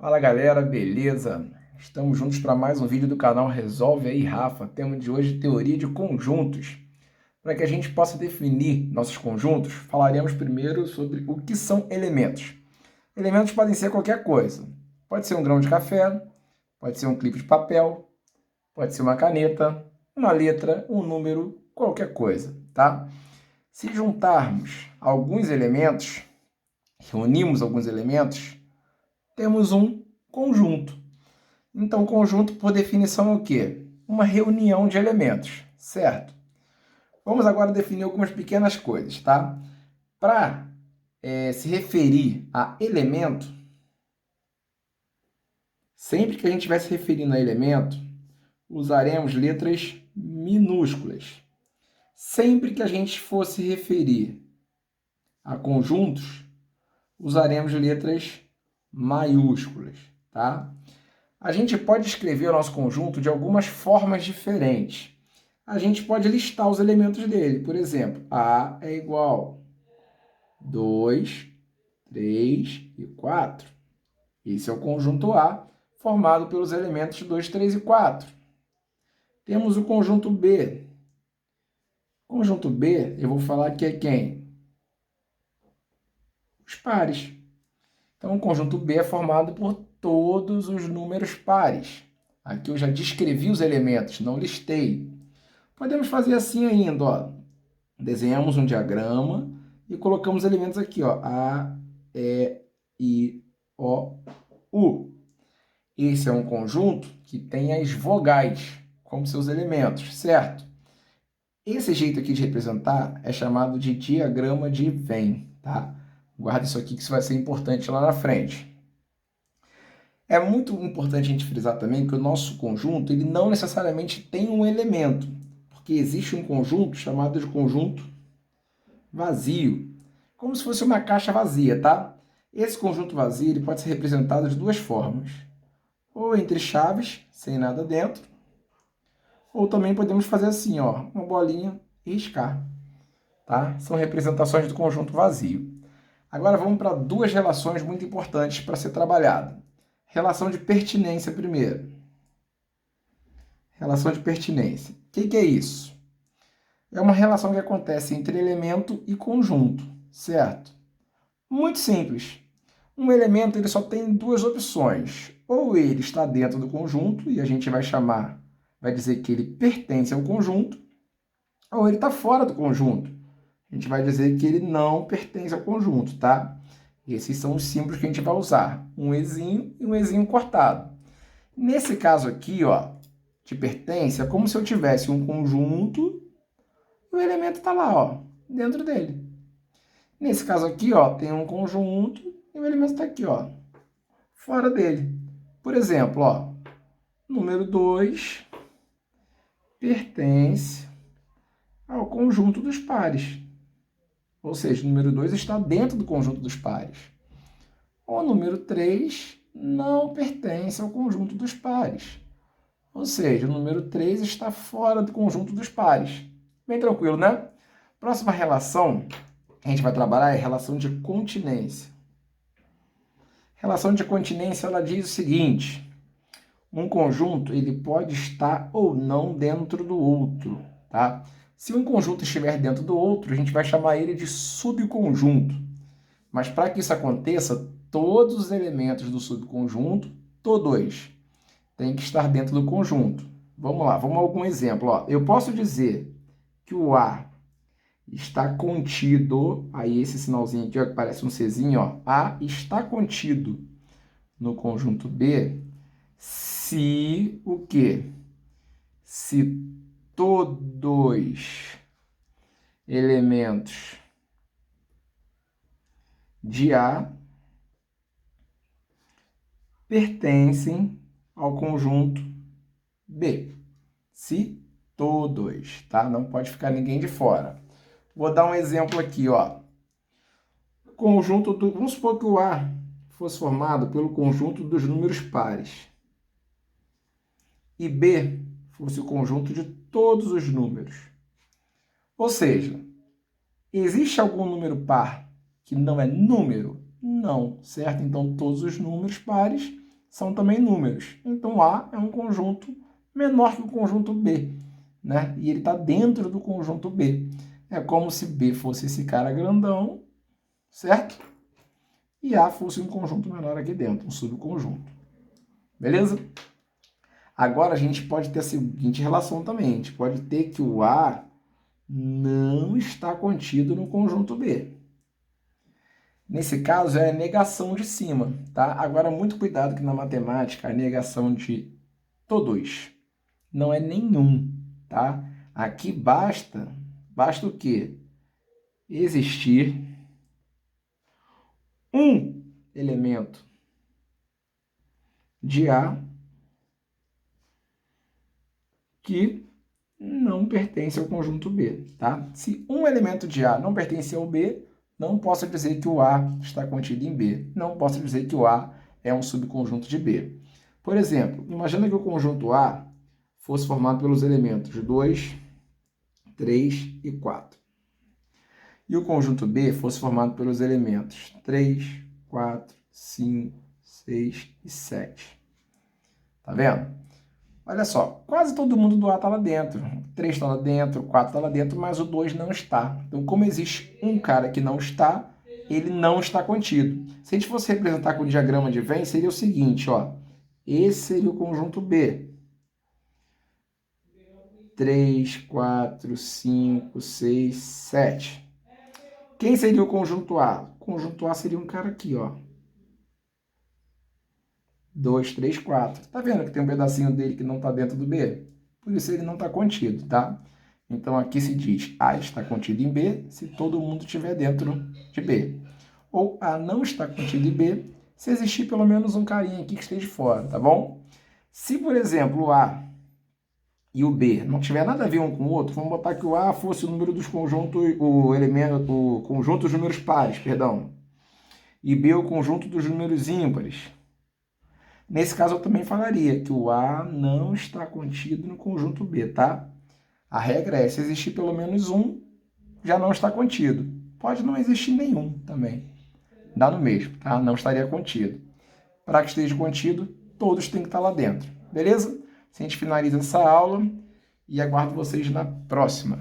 Fala galera, beleza? Estamos juntos para mais um vídeo do canal Resolve aí, Rafa. Tema de hoje, teoria de conjuntos. Para que a gente possa definir nossos conjuntos, falaremos primeiro sobre o que são elementos. Elementos podem ser qualquer coisa. Pode ser um grão de café, pode ser um clipe de papel, pode ser uma caneta, uma letra, um número, qualquer coisa, tá? Se juntarmos alguns elementos, reunimos alguns elementos, temos um conjunto. Então, conjunto, por definição, é o quê? Uma reunião de elementos, certo? Vamos agora definir algumas pequenas coisas, tá? Para se referir a elemento, sempre que a gente estiver se referindo a elemento, usaremos letras minúsculas. Sempre que a gente for se referir a conjuntos, usaremos letras maiúsculas, tá? A gente pode escrever o nosso conjunto de algumas formas diferentes. A gente pode listar os elementos dele. Por exemplo, A é igual 2, 3 e 4. Esse é o conjunto A, formado pelos elementos 2, 3 e 4. Temos o conjunto B. O conjunto B, eu vou falar que é quem? Os pares. Então, o conjunto B é formado por todos os números pares. Aqui eu já descrevi os elementos, não listei. Podemos fazer assim ainda, ó. Desenhamos um diagrama e colocamos elementos aqui, ó. A, E, I, O, U. Esse é um conjunto que tem as vogais como seus elementos, certo? Esse jeito aqui de representar é chamado de diagrama de Venn, tá? Guarda isso aqui que isso vai ser importante lá na frente. É muito importante a gente frisar também que o nosso conjunto ele não necessariamente tem um elemento, porque existe um conjunto chamado de conjunto vazio, como se fosse uma caixa vazia, tá? Esse conjunto vazio ele pode ser representado de duas formas, ou entre chaves, sem nada dentro, ou também podemos fazer assim, ó, uma bolinha e riscar, tá? São representações do conjunto vazio. Agora vamos para duas relações muito importantes para ser trabalhada. Relação de pertinência primeiro. Relação de pertinência. O que é isso? É uma relação que acontece entre elemento e conjunto, certo? Muito simples. Um elemento ele só tem duas opções. Ou ele está dentro do conjunto, e a gente vai dizer que ele pertence ao conjunto, ou ele está fora do conjunto. A gente vai dizer que ele não pertence ao conjunto, tá? Esses são os símbolos que a gente vai usar. Um ezinho e um ezinho cortado. Nesse caso aqui, ó, de pertence, é como se eu tivesse um conjunto e o elemento está lá, ó, dentro dele. Nesse caso aqui, ó, tem um conjunto e o elemento está aqui, ó, fora dele. Por exemplo, ó, número 2 pertence ao conjunto dos pares. Ou seja, o número 2 está dentro do conjunto dos pares. O número 3 não pertence ao conjunto dos pares. Ou seja, o número 3 está fora do conjunto dos pares. Bem tranquilo, né? Próxima relação que a gente vai trabalhar é a relação de continência. Relação de continência, ela diz o seguinte: um conjunto ele pode estar ou não dentro do outro, tá? Se um conjunto estiver dentro do outro, a gente vai chamar ele de subconjunto. Mas para que isso aconteça, todos os elementos do subconjunto, todos, têm que estar dentro do conjunto. Vamos lá, vamos a algum exemplo. Ó. Eu posso dizer que o A está contido, aí esse sinalzinho aqui ó, que parece um Czinho, ó, A está contido no conjunto B, se o quê? Se todos elementos de A pertencem ao conjunto B. Se todos, tá? Não pode ficar ninguém de fora. Vou dar um exemplo aqui, ó. Vamos supor que o A fosse formado pelo conjunto dos números pares. E B fosse o conjunto de todos os números. Ou seja, existe algum número par que não é número? Não, certo? Então, todos os números pares são também números. Então, A é um conjunto menor que o conjunto B, né? E ele está dentro do conjunto B. É como se B fosse esse cara grandão, certo? E A fosse um conjunto menor aqui dentro, um subconjunto. Beleza? Agora a gente pode ter a seguinte relação também. A gente pode ter que o A não está contido no conjunto B. Nesse caso é a negação de cima, tá? Agora muito cuidado que na matemática a negação de todos não é nenhum, tá? Aqui basta o quê? Existir um elemento de A que não pertence ao conjunto B, tá? Se um elemento de A não pertence ao B, não posso dizer que o A está contido em B. Não posso dizer que o A é um subconjunto de B. Por exemplo, imagina que o conjunto A fosse formado pelos elementos 2, 3 e 4. E o conjunto B fosse formado pelos elementos 3, 4, 5, 6 e 7. Tá vendo? Olha só, quase todo mundo do A está lá dentro. 3 está lá dentro, 4 está lá dentro, mas o 2 não está. Então, como existe um cara que não está, ele não está contido. Se a gente fosse representar com o diagrama de Venn, seria o seguinte, ó. Esse seria o conjunto B. 3, 4, 5, 6, 7. Quem seria o conjunto A? O conjunto A seria um cara aqui, ó. 2, 3, 4. Tá vendo que tem um pedacinho dele que não está dentro do B? Por isso ele não está contido, tá? Então aqui se diz A está contido em B se todo mundo estiver dentro de B. Ou A não está contido em B se existir pelo menos um carinha aqui que esteja fora, tá bom? Se, por exemplo, o A e o B não tiver nada a ver um com o outro, vamos botar que o A fosse o número dos conjuntos, o conjunto dos números pares, perdão. E B o conjunto dos números ímpares. Nesse caso, eu também falaria que o A não está contido no conjunto B, tá? A regra é, se existir pelo menos um, já não está contido. Pode não existir nenhum também. Dá no mesmo, tá? Não estaria contido. Para que esteja contido, todos têm que estar lá dentro. Beleza? A gente finaliza essa aula e aguardo vocês na próxima.